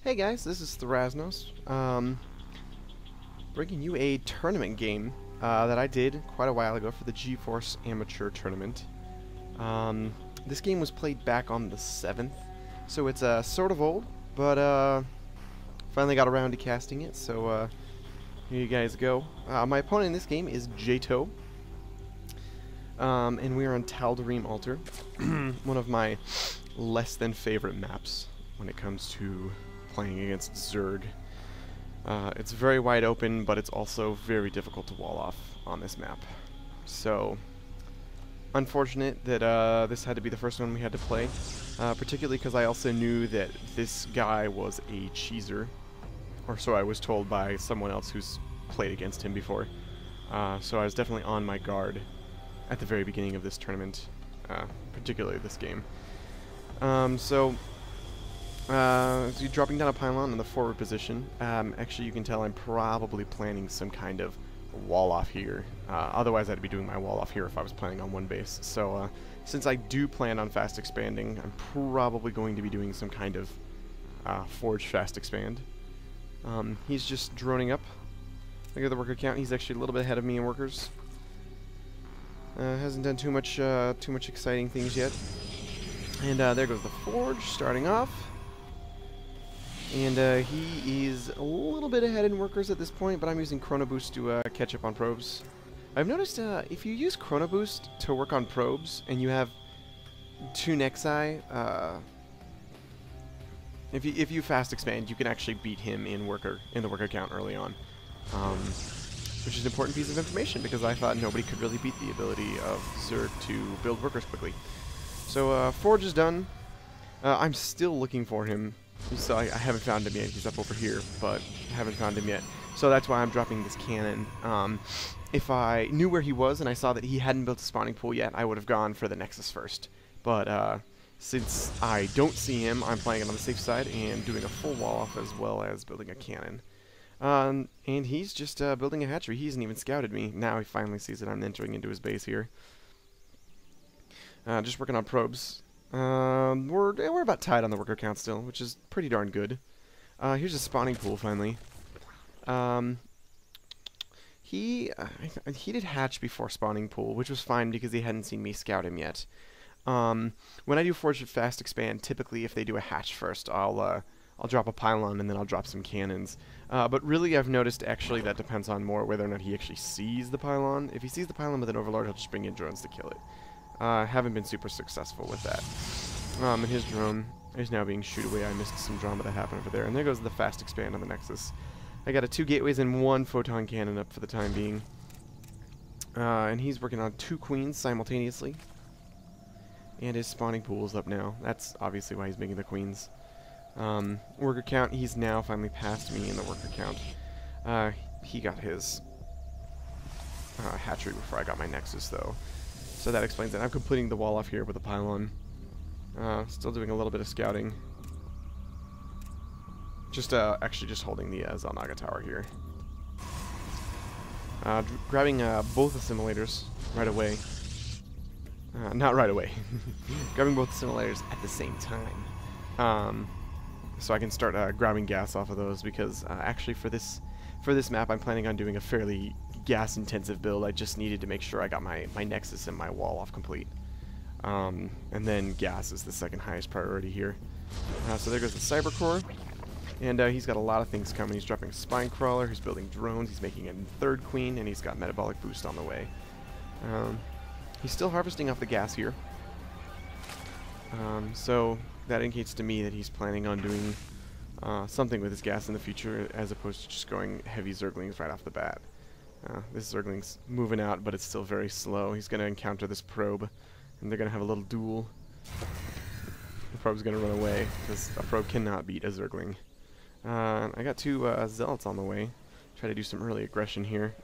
Hey guys, this is thrazznos, bringing you a tournament game that I did quite a while ago for the GeForce Amateur Tournament. This game was played back on the 7th, so it's sort of old, but finally got around to casting it, so here you guys go. My opponent in this game is JaTo, and we are on Taldarim Altar, one of my less than favorite maps when it comes to playing against Zerg. It's very wide open, but it's also very difficult to wall off on this map. So, unfortunate that this had to be the first one we had to play, particularly because I also knew that this guy was a cheeser, or so I was told by someone else who's played against him before. So I was definitely on my guard at the very beginning of this tournament, particularly this game. So you're dropping down a pylon in the forward position. Actually, you can tell I'm probably planning some kind of wall off here. Otherwise, I'd be doing my wall off here if I was planning on one base. So since I do plan on fast expanding, I'm probably going to be doing some kind of forge fast expand. He's just droning up. Look at the worker count. He's actually a little bit ahead of me in workers. Hasn't done too much exciting things yet. And there goes the forge starting off. And he is a little bit ahead in workers at this point, but I'm using Chrono Boost to catch up on probes. I've noticed if you use Chrono Boost to work on probes and you have 2 Nexi, if you fast expand, you can actually beat him in the worker count early on, which is an important piece of information because I thought nobody could really beat the ability of Zerg to build workers quickly. So forge is done. I'm still looking for him. So I haven't found him yet. He's up over here, but I haven't found him yet. So that's why I'm dropping this cannon. If I knew where he was and I saw that he hadn't built a spawning pool yet, I would have gone for the Nexus first. But since I don't see him, I'm playing it on the safe side and doing a full wall off as well as building a cannon. And he's just building a hatchery. He hasn't even scouted me. Now he finally sees that I'm entering into his base here. Just working on probes. We're about tied on the worker count still, which is pretty darn good. Here's a spawning pool finally. He did hatch before spawning pool, which was fine because he hadn't seen me scout him yet. When I do forge fast expand, typically if they do a hatch first, I'll drop a pylon and then I'll drop some cannons. But really, I've noticed actually that depends on more whether or not he actually sees the pylon. If he sees the pylon with an overlord, he'll just bring in drones to kill it. Haven't been super successful with that. And his drone is now being shooed away. I missed some drama that happened over there. And there goes the fast expand on the Nexus. I got 2 gateways and 1 photon cannon up for the time being. And he's working on 2 queens simultaneously. And his spawning pool is up now. That's obviously why he's making the queens. Worker count, he's now finally passed me in the worker count. He got his hatchery before I got my Nexus, though. So that explains it. I'm completing the wall off here with a pylon. Still doing a little bit of scouting. Actually just holding the Zelnaga tower here. Grabbing both assimilators right away. Not right away. Grabbing both assimilators at the same time. So I can start grabbing gas off of those because actually for this map I'm planning on doing a fairly gas-intensive build. I just needed to make sure I got my Nexus and my wall off complete. And then gas is the second highest priority here. So there goes the Cyber Core. And he's got a lot of things coming. He's dropping a Spine Crawler, he's building drones, he's making a 3rd queen, and he's got Metabolic Boost on the way. He's still harvesting off the gas here. So that indicates to me that he's planning on doing something with his gas in the future as opposed to just going heavy Zerglings right off the bat. This Zergling's moving out, but it's still very slow. He's going to encounter this probe, and they're going to have a little duel. The probe's going to run away, because a probe cannot beat a Zergling. I got 2 Zealots on the way. Try to do some early aggression here.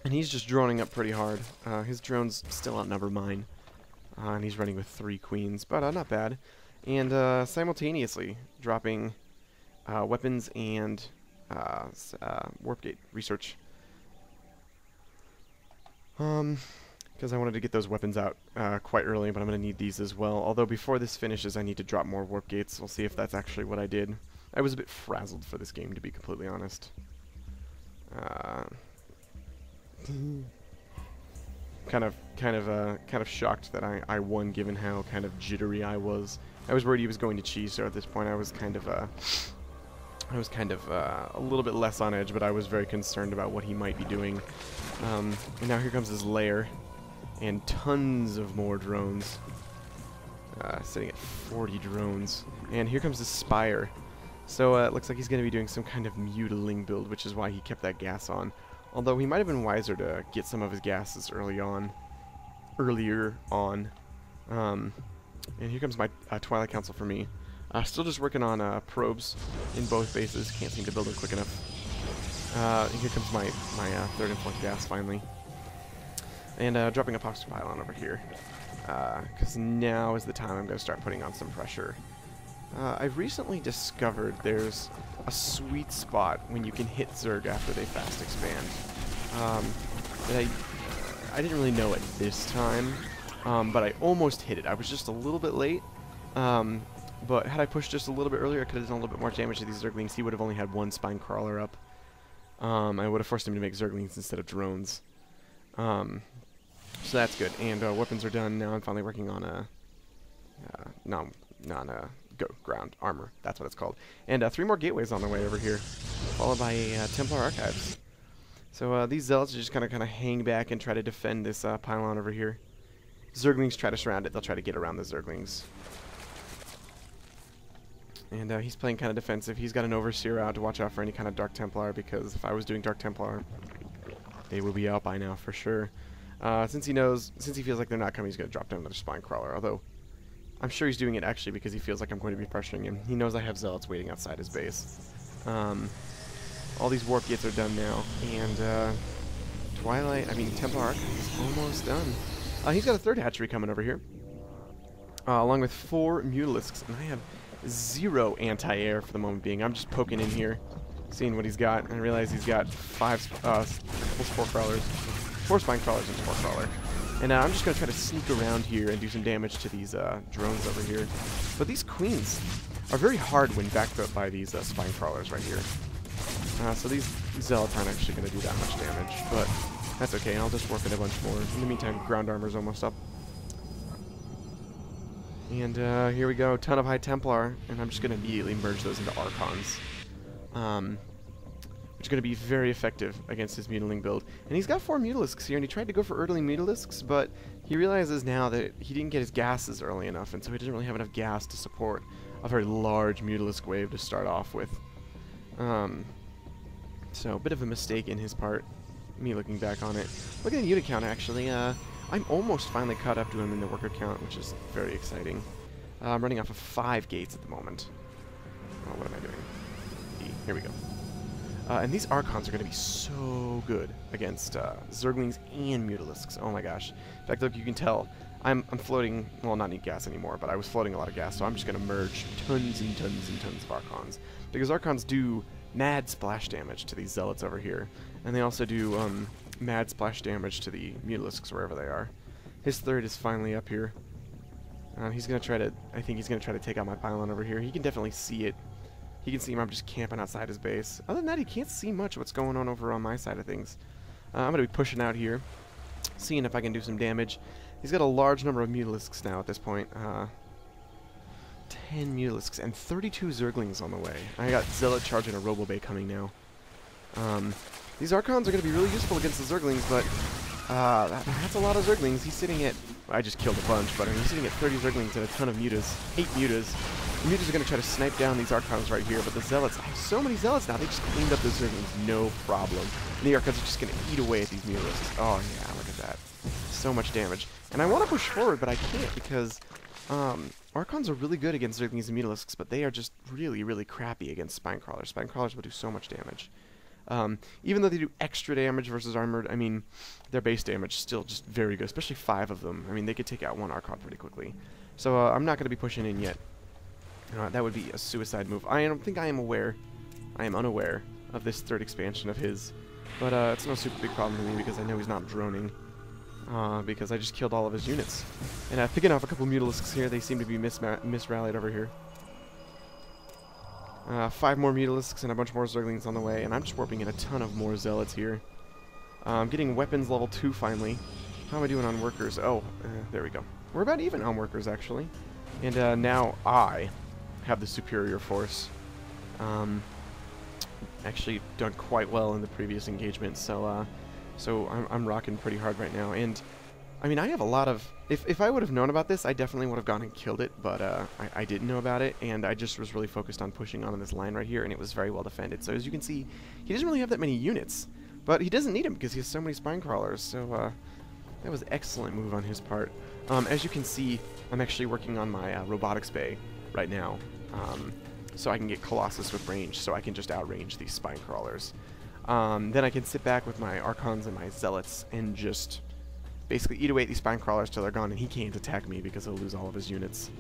And he's just droning up pretty hard. His drones still outnumber mine. And he's running with 3 queens, but not bad. And simultaneously dropping weapons and warp gate research. because I wanted to get those weapons out quite early, but I'm going to need these as well. Although before this finishes, I need to drop more warp gates. We'll see if that's actually what I did. I was a bit frazzled for this game, to be completely honest. Kind of shocked that I won, given how kind of jittery I was. I was worried he was going to cheese, so at this point I was kind of a little bit less on edge, but I was very concerned about what he might be doing. And now here comes his lair, and tons of more drones. Sitting at 40 drones. And here comes his spire. So it looks like he's going to be doing some kind of mutiling build, which is why he kept that gas on. Although he might have been wiser to get some of his gases earlier on. And here comes my Twilight Council for me. Still just working on probes in both bases. Can't seem to build them quick enough. And here comes my third and fourth gas finally. And dropping a epoxy pylon over here. Because now is the time I'm going to start putting on some pressure. I've recently discovered there's a sweet spot when you can hit Zerg after they fast expand. I didn't really know it this time, but I almost hit it. I was just a little bit late, but had I pushed just a little bit earlier, I could have done a little bit more damage to these Zerglings. He would have only had one spine crawler up. I would have forced him to make Zerglings instead of drones. So that's good. And weapons are done. Now I'm finally working on ground armor. That's what it's called. And 3 more gateways on the way over here, followed by Templar Archives. So these Zealots just kind of hang back and try to defend this pylon over here. Zerglings try to surround it. They'll try to get around the Zerglings. And he's playing kind of defensive. He's got an Overseer out to watch out for any kind of Dark Templar, because if I was doing Dark Templar, they would be out by now for sure. Since he feels like they're not coming, he's going to drop down another Spine Crawler, although I'm sure he's doing it actually because he feels like I'm going to be pressuring him. He knows I have Zealots waiting outside his base. All these warp gates are done now, and Templar Archive is almost done. He's got a third hatchery coming over here, along with 4 Mutalisks, and I have 0 anti-air for the moment being. I'm just poking in here, seeing what he's got, and I realize he's got 4 crawlers, 4 spine crawlers and 4 crawler. And I'm just going to try to sneak around here and do some damage to these drones over here. But these queens are very hard when backed up by these spine crawlers right here. So these Zealots aren't actually going to do that much damage, but that's okay. I'll just work in a bunch more. In the meantime, ground armor's almost up. And here we go, ton of High Templar, and I'm just going to immediately merge those into Archons. Which is going to be very effective against his mutiling build. And he's got 4 Mutalisks here, and he tried to go for early Mutalisks, but he realizes now that he didn't get his gases early enough, and so he doesn't really have enough gas to support a very large Mutalisk wave to start off with. So, a bit of a mistake in his part, me looking back on it. Look at the unit count, actually. I'm almost finally caught up to him in the worker count, which is very exciting. I'm running off of 5 gates at the moment. Oh, what am I doing? E. Here we go. And these Archons are going to be so good against Zerglings and Mutalisks. Oh my gosh. In fact, look, you can tell I'm floating, well, not any gas anymore, but I was floating a lot of gas, so I'm just going to merge tons and tons and tons of Archons. Because Archons do mad splash damage to these Zealots over here, and they also do mad splash damage to the Mutalisks wherever they are. His third is finally up here. He's going to try to, I think he's going to try to take out my pylon over here. He can definitely see it. He can see him. I'm just camping outside his base. Other than that, he can't see much of what's going on over on my side of things. I'm going to be pushing out here, seeing if I can do some damage. He's got a large number of Mutalisks now at this point. 10 Mutalisks and 32 Zerglings on the way. I got Zealot charging a Robobay coming now. These Archons are going to be really useful against the Zerglings, but that's a lot of Zerglings. He's sitting at, I just killed a bunch, but he's sitting at 30 Zerglings and a ton of Mutas. 8 Mutas. The Mutas are going to try to snipe down these Archons right here, but the Zealots, I have so many Zealots now, they just cleaned up the Zerglings, no problem. And the Archons are just going to eat away at these Mutalisks. Oh yeah, look at that. So much damage. And I want to push forward, but I can't because Archons are really good against Zerglings and Mutalisks, but they are just really, really crappy against Spine Crawlers. Spine Crawlers will do so much damage. Even though they do extra damage versus armored, I mean, their base damage is still just very good, especially 5 of them. I mean, they could take out one Archon pretty quickly. So I'm not going to be pushing in yet. That would be a suicide move. I don't think I am aware. I am unaware of this third expansion of his. But it's no super big problem to me because I know he's not droning. because I just killed all of his units. And picking off a couple Mutalisks here, they seem to be misrallied over here. 5 more Mutalisks and a bunch more Zerglings on the way, and I'm just warping in a ton of more Zealots here. Getting weapons level 2 finally. How am I doing on workers? Oh, there we go. We're about even on workers, actually. And now I have the superior force. Actually done quite well in the previous engagement, so I'm rocking pretty hard right now. And I mean, I have a lot of... If I would have known about this, I definitely would have gone and killed it, but I didn't know about it, and I just was really focused on pushing on this line right here, and it was very well defended. So as you can see, he doesn't really have that many units, but he doesn't need them because he has so many spine crawlers, so that was an excellent move on his part. As you can see, I'm actually working on my robotics bay right now, so I can get Colossus with range, so I can just outrange these spine crawlers. Then I can sit back with my Archons and my Zealots and just basically eat away at these spine crawlers till they're gone, and he can't attack me because he'll lose all of his units.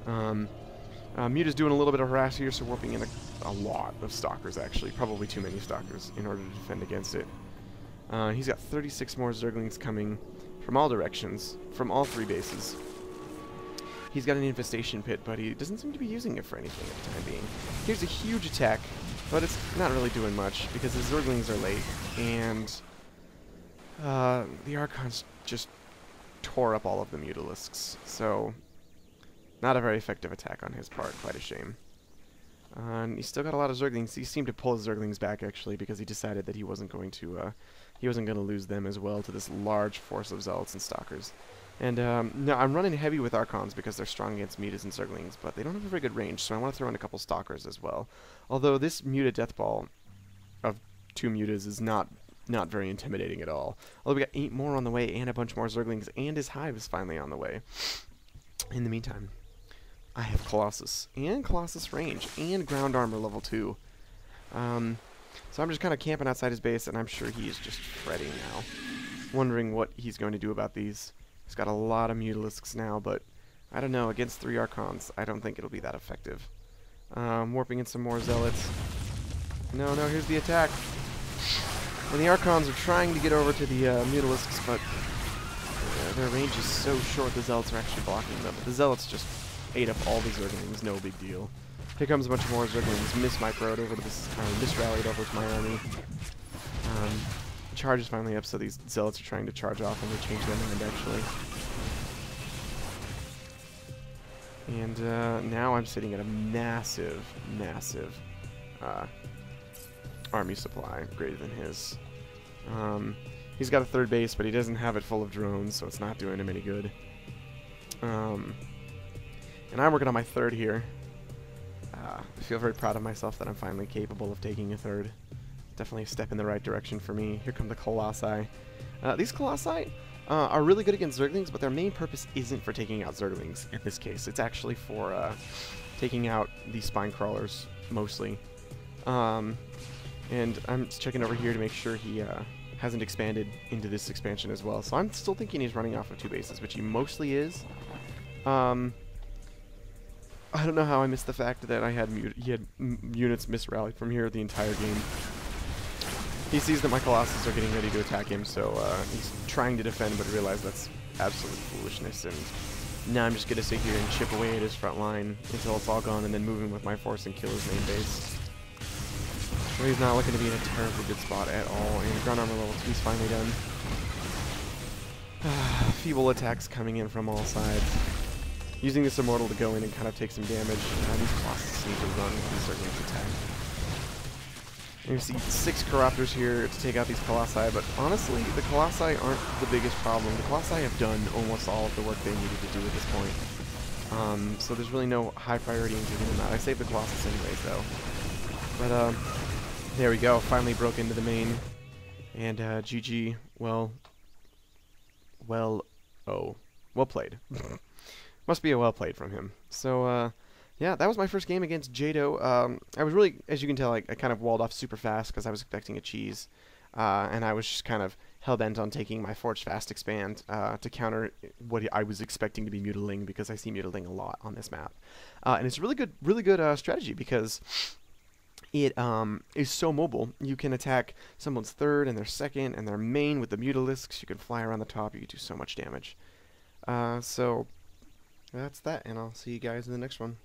Mute is doing a little bit of harass here, so warping in a lot of Stalkers, actually. Probably too many Stalkers in order to defend against it. He's got 36 more Zerglings coming from all directions, from all 3 bases. He's got an infestation pit, but he doesn't seem to be using it for anything at the time being. Here's a huge attack, but it's not really doing much because his Zerglings are late, and the Archons just tore up all of the Mutalisks, so not a very effective attack on his part, quite a shame. And he's still got a lot of Zerglings. He seemed to pull his Zerglings back, actually, because he decided that he wasn't going to lose them as well to this large force of Zealots and Stalkers. And now I'm running heavy with Archons because they're strong against Mutas and Zerglings, but they don't have a very good range, so I want to throw in a couple Stalkers as well. Although this Muta Death Ball of 2 Mutas is not very intimidating at all. Although we got 8 more on the way and a bunch more Zerglings, and his hive is finally on the way. In the meantime, I have Colossus and Colossus range and ground armor level 2. So I'm just kind of camping outside his base, and I'm sure he is just fretting now, wondering what he's going to do about these. He's got a lot of Mutalisks now, but I don't know, against 3 Archons, I don't think it'll be that effective. Warping in some more Zealots. No, here's the attack. And the Archons are trying to get over to the Mutalisks, but their range is so short the Zealots are actually blocking them. The Zealots just ate up all the Zerglings, no big deal. Here comes a bunch more Zerglings, mis-microed over to this, mis-rallied over to my army. Charge is finally up, so these Zealots are trying to charge off, and they change their mind, actually. And now I'm sitting at a massive army supply, greater than his. He's got a 3rd base, but he doesn't have it full of drones, so it's not doing him any good. And I'm working on my 3rd here. I feel very proud of myself that I'm finally capable of taking a 3rd. Definitely a step in the right direction for me. Here come the Colossi. These Colossi are really good against Zerglings, but their main purpose isn't for taking out Zerglings in this case. It's actually for taking out the spine crawlers, mostly. And I'm just checking over here to make sure he hasn't expanded into this expansion as well. So I'm still thinking he's running off of 2 bases, which he mostly is. I don't know how I missed the fact that he had units misrallied from here the entire game. He sees that my Colossus are getting ready to attack him, so he's trying to defend, but realized that's absolute foolishness. And now I'm just going to sit here and chip away at his front line until it's all gone, and then move in with my force and kill his main base. So he's not looking to be in a terribly good spot at all, and ground armor level 2 is finally done. Feeble attacks coming in from all sides. Using this Immortal to go in and kind of take some damage. These Colossus need to run with these Zerglings attack. And you see 6 Corruptors here to take out these Colossi, but honestly, the Colossi aren't the biggest problem. The Colossi have done almost all of the work they needed to do at this point. So there's really no high priority in taking them out. I saved the Colossus anyways, though. But, there we go. Finally broke into the main. And, GG, well played. Must be a well played from him. So, yeah, that was my first game against JaTo. I was really, as you can tell, I kind of walled off super fast because I was expecting a cheese. And I was just kind of hell-bent on taking my Forge Fast Expand to counter what I was expecting to be Mutiling, because I see Mutiling a lot on this map. And it's a really good strategy, because it is so mobile. You can attack someone's third and their second and their main with the mutalisks. You can fly around the top. You can do so much damage. So that's that, and I'll see you guys in the next one.